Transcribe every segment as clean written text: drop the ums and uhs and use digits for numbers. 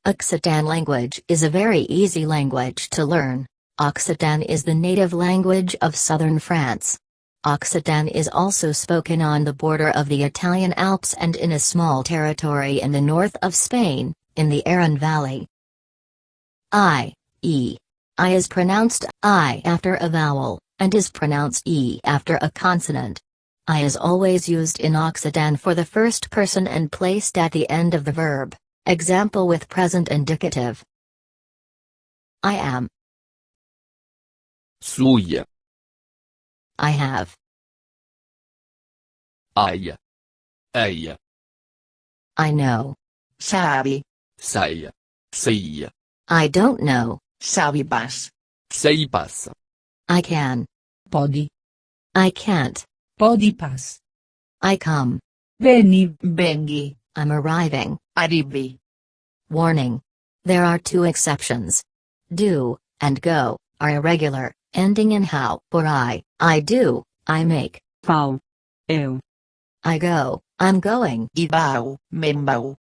Occitan language is a very easy language to learn. Occitan is the native language of southern France. Occitan is also spoken on the border of the Italian Alps and in a small territory in the north of Spain, in the Aran Valley. I is pronounced I after a vowel, and is pronounced E after a consonant. I is always used in Occitan for the first person and placed at the end of the verb. Example with present indicative. I am. Suia. I have. Ai. Ei. I know. Sabe. Sai. Sei. I don't know. Sabe pas. Sei pas. I can. Pode. I can't. Pode pas. I come. Veni. Venghi. I'm arriving. Arrivi. Warning. There are two exceptions. Do and go are irregular, ending in how or I do, I make. Fau. Eu. I go, I'm going. I vau, me'n vau.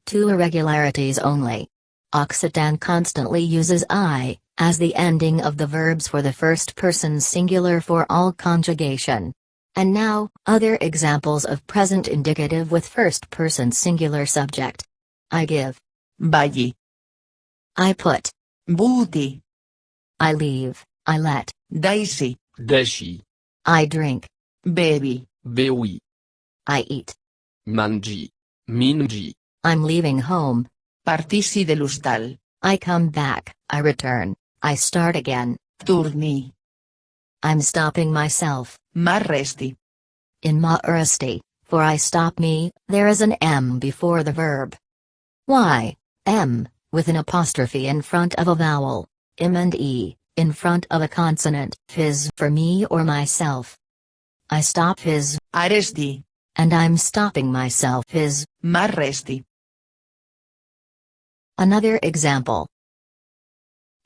Two irregularities only. Occitan constantly uses I as the ending of the verbs for the first person singular for all conjugation. And now, other examples of present indicative with first person singular subject. I give. Valli. I put. Buti. I leave, I let. Daisy. Desci. I drink. Bevi. Beui. I eat. Mangi. Mingi. I'm leaving home. Partici de l'hostal. I come back, I return, I start again. Turni. I'm stopping myself. M'arresti. In m'arresti, for I stop me, there is an M before the verb. Why? M, with an apostrophe in front of a vowel. M and E, in front of a consonant. Phys for me or myself. I stop phys. Arresti. And I'm stopping myself phys. M'arresti. Another example.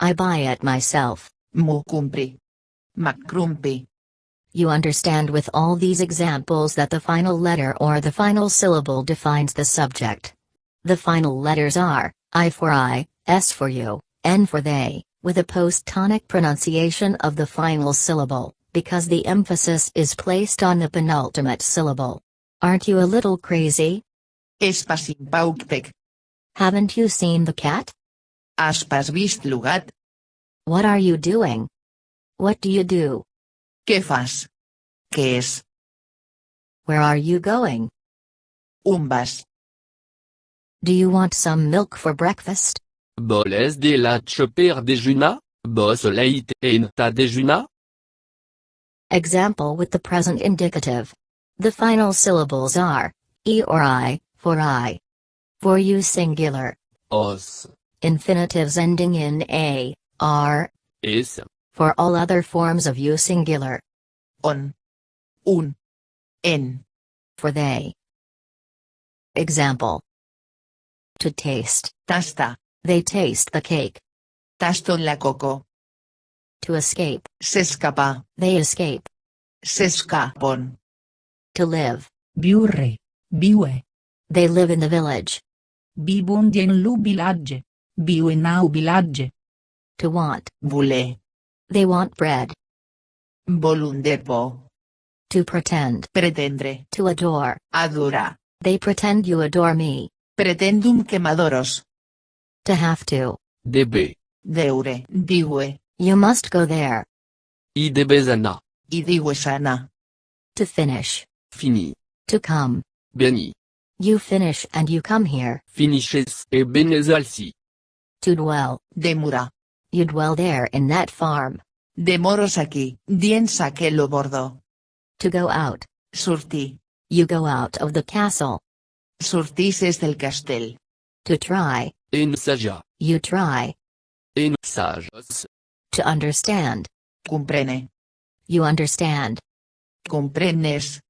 I buy it myself. M'ho compri. M'accrumpi. You understand with all these examples that the final letter or the final syllable defines the subject. The final letters are, I for I, S for you, N for they, with a post-tonic pronunciation of the final syllable, because the emphasis is placed on the penultimate syllable. Aren't you a little crazy? És pasimpaukpec. Haven't you seen the cat? Has pas vist l'ugat? What are you doing? What do you do? Què fas? Què és? Where are you going? On vas? Do you want some milk for breakfast? Voles de laig per dejunar? Vols leit en ta dejunar? Example with the present indicative. The final syllables are E or I, for I. For you singular. Os. Infinitives ending in A, R. Es. For all other forms of you singular. On. Un. En. For they. Example. To taste. Tasta. They taste the cake. Tasto la coco. To escape. S'escapa. They escape. S'escapon. To live. Viurre. Viue. They live in the village. Vivundi en lu vilatge. Viu en au vilatge. To want. Voler. They want bread. Volunder po. To pretend. Pretendre. To adore. Adorar. They pretend you adore me. Pretendum que m'adoros. To have to. Debe. Deure. Diue. You must go there. I debes anar. I diue sana. To finish. Fini. To come. Veni. You finish and you come here. Finisces e benes alci. To dwell. Demorar. You dwell there in that farm. Demoros aquí, dins aquello bordo. To go out. Sortir. You go out of the castle. Sortisses del castell. To try. Ensajar. You try. Ensages. To understand. Comprene. You understand. Comprennes.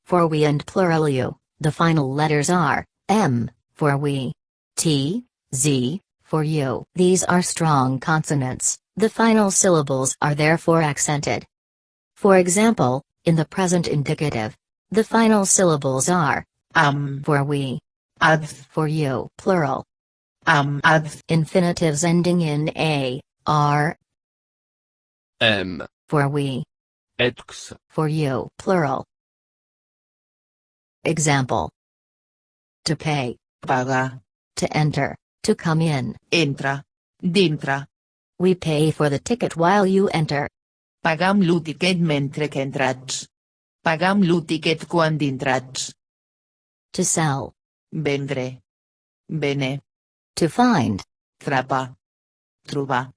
For we and plural you, the final letters are M, for we. T, Z, for you. These are strong consonants, the final syllables are therefore accented. For example, in the present indicative, the final syllables are Am. for we. Ad. For you, plural. Ad. Infinitives ending in a, are. M. For we. X. For you, plural. Example. To pay. Pagar. To enter. To come in. Entra. Dintre. We pay for the ticket while you enter. Pagam lo tiquet mentre que entrats. Pagam lo tiquet quan dintrats. To sell. Vendre. Bene. To find. Trapa. Trobar.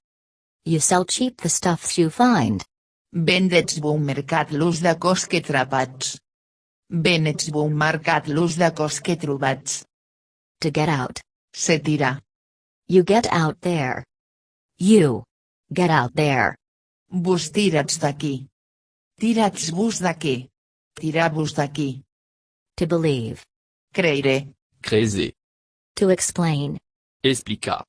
You sell cheap the stuffs you find. Vendets bon mercat los de cos que trapats. Venets bon mercat los de cos que trobats. To get out. Se tira. You get out there. You. Get out there. Vos tirats d'aquí. Tirats-vos d'aquí. Tirà-vos d'aquí. To believe. Creire. Creuser. To explain. Explicar.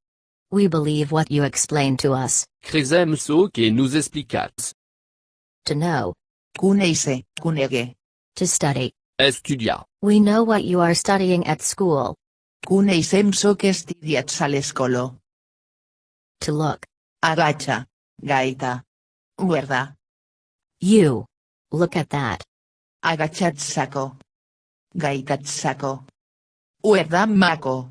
We believe what you explain to us. Cresem so que nous explicats. To know. Conèixer. Conegue. To study. Estudiar. We know what you are studying at school. Coneixem so que estudiats a l'escola. To look. Agacha. Gaita. Guarda. You. Look at that. Agachat saco. Gaitat saco. Guarda maco.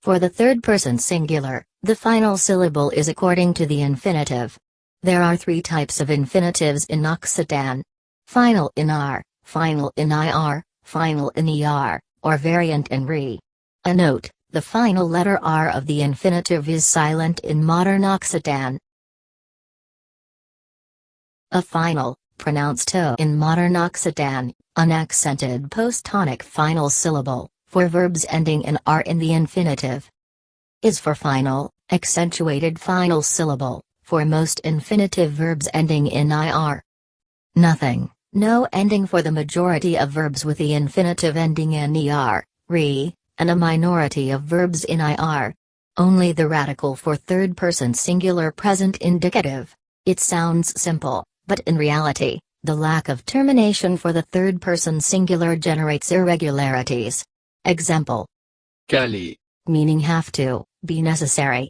For the third person singular, the final syllable is according to the infinitive. There are three types of infinitives in Occitan. Final in R, final in IR, final in ER, or variant in RE. A note, the final letter R of the infinitive is silent in modern Occitan. A final, pronounced O in modern Occitan, unaccented post-tonic final syllable, for verbs ending in R in the infinitive. Is for final, accentuated final syllable, for most infinitive verbs ending in IR. Nothing, no ending for the majority of verbs with the infinitive ending in ER, RE, and a minority of verbs in IR. Only the radical for third-person singular present indicative. It sounds simple, but in reality, the lack of termination for the third-person singular generates irregularities. Example. Caler. Meaning have to, be necessary.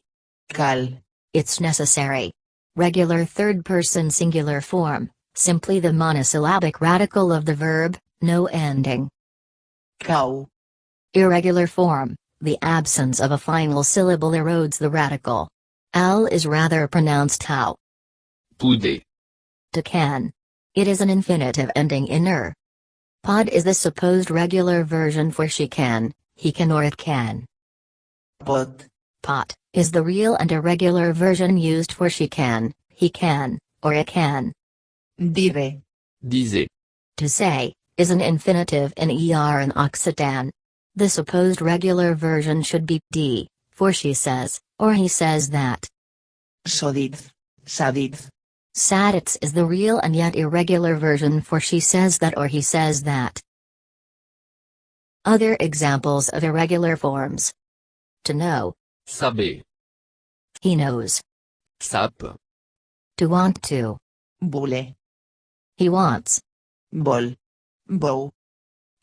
Cal. It's necessary. Regular third-person singular form, simply the monosyllabic radical of the verb, no ending. Cau. Irregular form, the absence of a final syllable erodes the radical. L is rather pronounced how. Pouder. To can. It is an infinitive ending in er. Pod is the supposed regular version for she can, he can or it can. Pot. Pot is the real and irregular version used for she can, he can, or it can. Dire. Disait. To say is an infinitive in ER and Occitan. The supposed regular version should be d, for she says, or he says that. Sodit. Sadit. Sadits is the real and yet irregular version for she says that or he says that. Other examples of irregular forms. To know. Saber. He knows. Sape. To want to. Bole. He wants. Vol. Bou.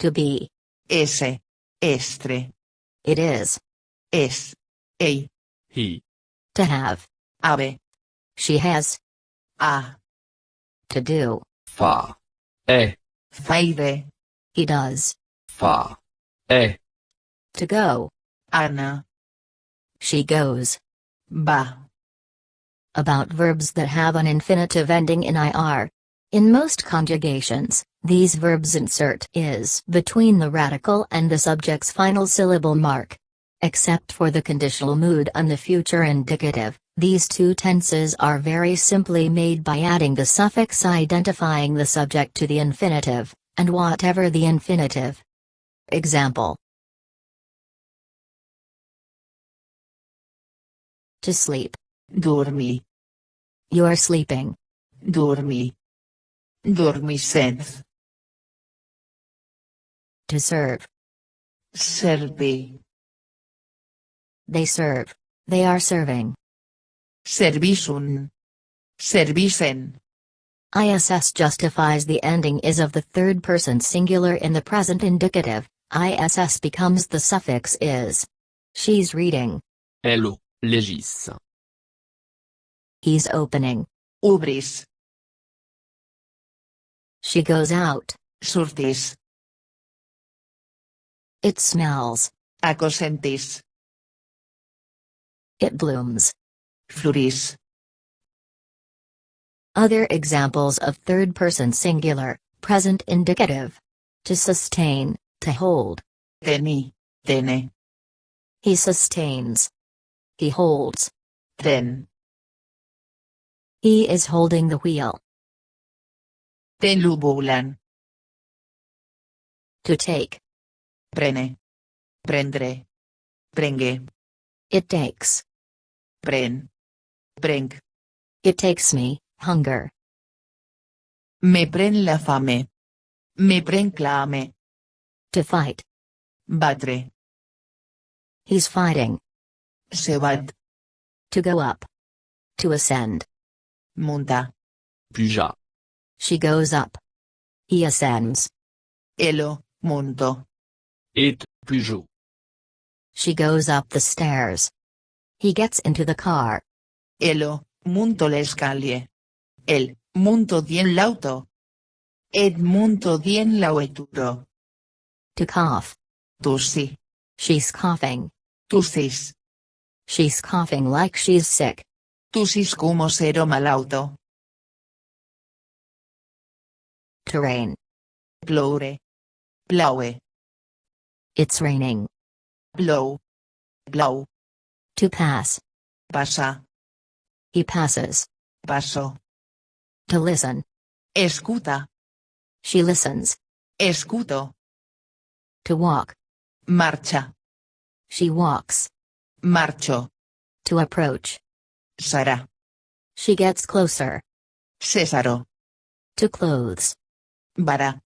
To be. Ese. Estre. It is. Es. Ei. He. To have. Ave. She has. A. To do. Fa. Est. Faire. He does. Fa. Est. To go. Ana. She goes. Va. About verbs that have an infinitive ending in IR. In most conjugations, these verbs insert is between the radical and the subject's final syllable mark. Except for the conditional mood and the future indicative, these two tenses are very simply made by adding the suffix identifying the subject to the infinitive, and whatever the infinitive. Example. To sleep. Dormir. You are sleeping. Dormir. Dormisset. To serve. Servir. They serve. They are serving. Servisun. Servicen. ISS justifies the ending is of the third person singular in the present indicative. ISS becomes the suffix is. She's reading. Elle légis. He's opening. Obris. She goes out. Surtis. It smells. Acosentis. It blooms. Floris. Other examples of third person singular, present indicative. To sustain, to hold. Teni. Tene. He sustains. He holds. Ten. He is holding the wheel. Telubulan. To take. Prene. Prendre. Prenge. It takes. Pren. Preng. It takes me, hunger. Me pren la fame. Me pren clame. To fight. Batre. He's fighting. Se bat. To go up. To ascend. Munta. Puja. She goes up. He ascends. Elo. Munto. Et pujo. She goes up the stairs. He gets into the car. Elo. Munto le scalie. El. Munto dien l'auto. Ed munto dien la veturo. To cough. Tussi. She's coughing. Tussis. She's coughing like she's sick. Tussis como sero malauto. To rain. Ploure. Plaue. It's raining. Blow. Blow. To pass. Pasa. He passes. Paso. To listen. Escuta. She listens. Escuto. To walk. Marcha. She walks. Marcho. To approach. Sara. She gets closer. Césaro. To clothes. Vara.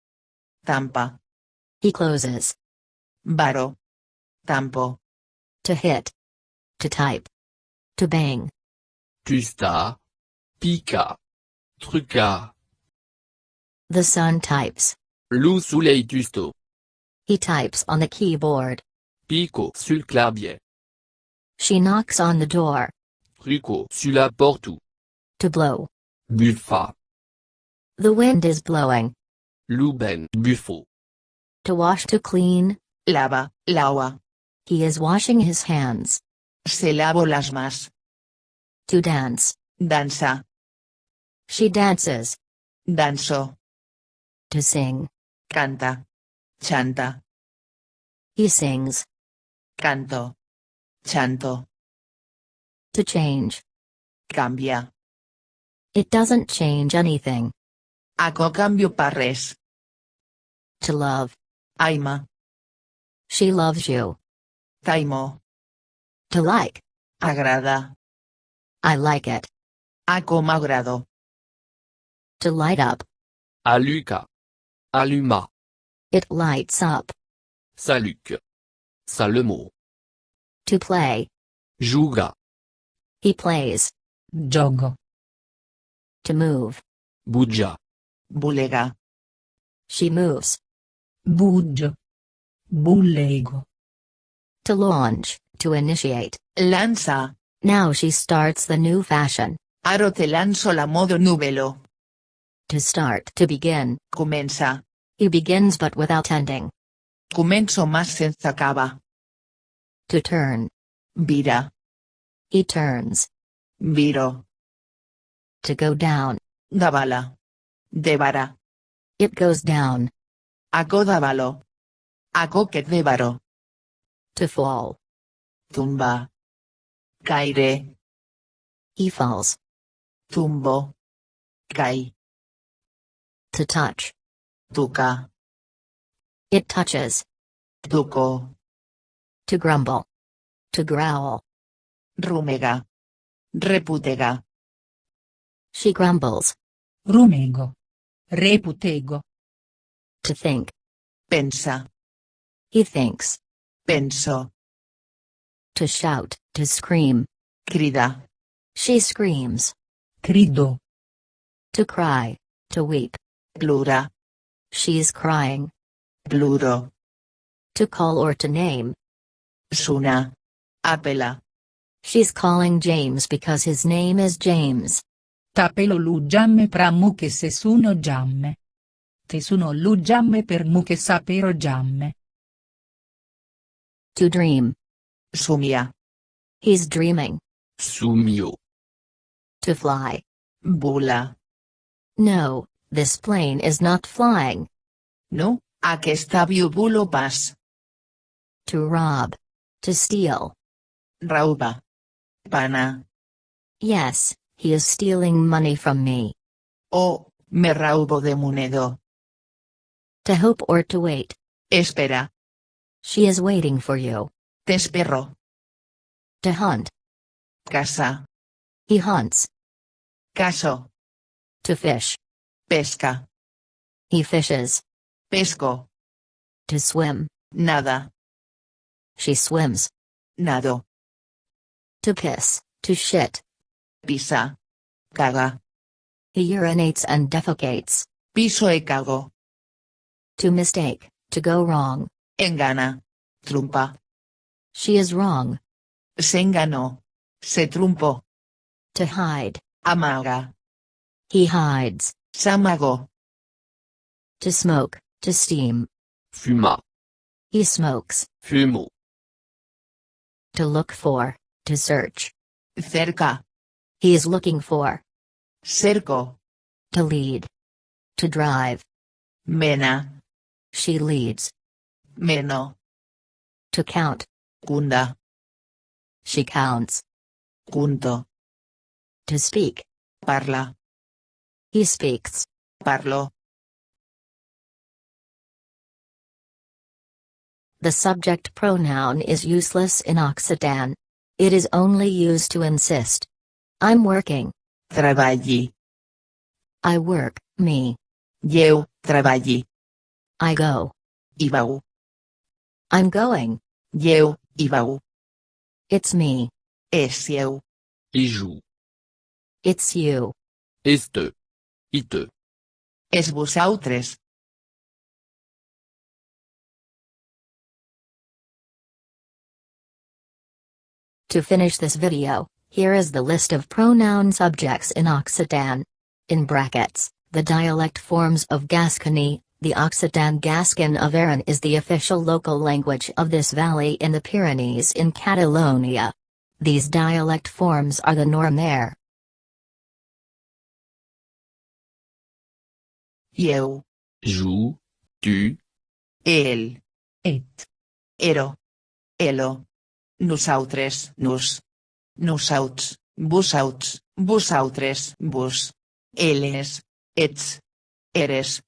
Tampa. He closes. Varo. Tampo. To hit. To type. To bang. Tusta. Pica. Truca. The son types. Lou soleil tusto. He types on the keyboard. Pico sul clavier. She knocks on the door. Truco sulla portu. To blow. Buffa. The wind is blowing. Luben buffo. To wash, to clean. Lava. Laua. He is washing his hands. Se lavo las más. To dance. Danza. She dances. Danzo. To sing. Canta. Chanta. He sings. Canto. Chanto. To change. Cambia. It doesn't change anything. Ako cambio pa res. To love. Aima. She loves you. Taimo. To like. Agrada. I like it. Ako m'agrado. To light up. Aluca. Alluma. It lights up. Saluc. Salemo. To play. Juga. He plays. Gioco. To move. Bugia. Bulega. She moves. Buggio. Bullego. To launch. To initiate. Lanza. Now she starts the new fashion. Aro te lanzo la modo nubelo. To start. To begin. Comença. He begins but without ending. Començo mas sense acaba. To turn. Vira. He turns. Viro. To go down. Davala. Devara. It goes down. Ako davalo. Ako que devaro. To fall. Tumba. Caire. He falls. Tumbo. Cai. To touch. Tuca. It touches. Tuco. To grumble. To growl. Rumega. Reputega. She grumbles. Rumego. Reputego. To think. Pensa. He thinks. Penso. To shout. To scream. Crida. She screams. Crido. To cry. To weep. Plura. She's crying. Pluro. To call or to name. Suna. Apela. She's calling James because his name is James. Tapelo lu jamme pra mu che se suno jamme. Te suno lu jamme per mu che sapero jamme. To dream. Sumia. He's dreaming. Sumio. To fly. Bula. No, this plane is not flying. No, aquest avió bulo pas. To rob. To steal. Rauba. Pana. Yes, he is stealing money from me. O, me raubo de monedo. To hope or to wait. Espera. She is waiting for you. T'espero. To hunt. Casa. He hunts. Caso. To fish. Pesca. He fishes. Pesco. To swim. Nada. She swims. Nado. To piss. To shit. Pisa. Caga. He urinates and defecates. Piso e cago. To mistake. To go wrong. Engana. Trumpa. She is wrong. Se enganó. Se trumpó. To hide. Amaga. He hides. S'amagó. To smoke. To steam. Fuma. He smokes. Fumo. To look for. To search. Cerca. He is looking for. Cerco. To lead. To drive. Mena. She leads. Meno. To count. Cunda. She counts. Cunto. To speak. Parla. He speaks. Parlo. The subject pronoun is useless in Occitan. It is only used to insist. I'm working. Treballi. I work, me. Lleu, treballi. I go. I vau. I'm going. Lleu, i vau. It's me. És lleu. I joue. It's you. Este. Ite. És vosaltres. To finish this video, here is the list of pronoun subjects in Occitan. In brackets, the dialect forms of Gascony. The Occitan Gascon of Aran is the official local language of this valley in the Pyrenees in Catalonia. These dialect forms are the norm there. Lleu. Joue. Tu. El. Et. Ero. Elo. Nosaltres. Nos. Nosauts. Vosauts. Vosaltres. Vos. Eles. Ets. Eres.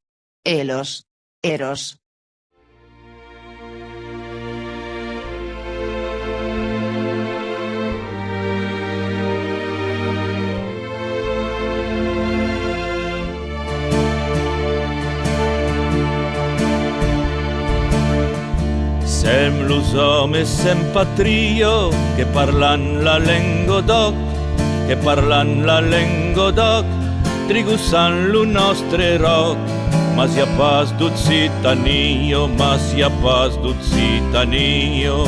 Elos. Eros. Sem los homes sem patrio che parlan la lengua d'oc, che parlan la lengua d'oc, trigusan lo nostre roc, ma sia pas d'Occitanio, ma sia pas d'Occitanio.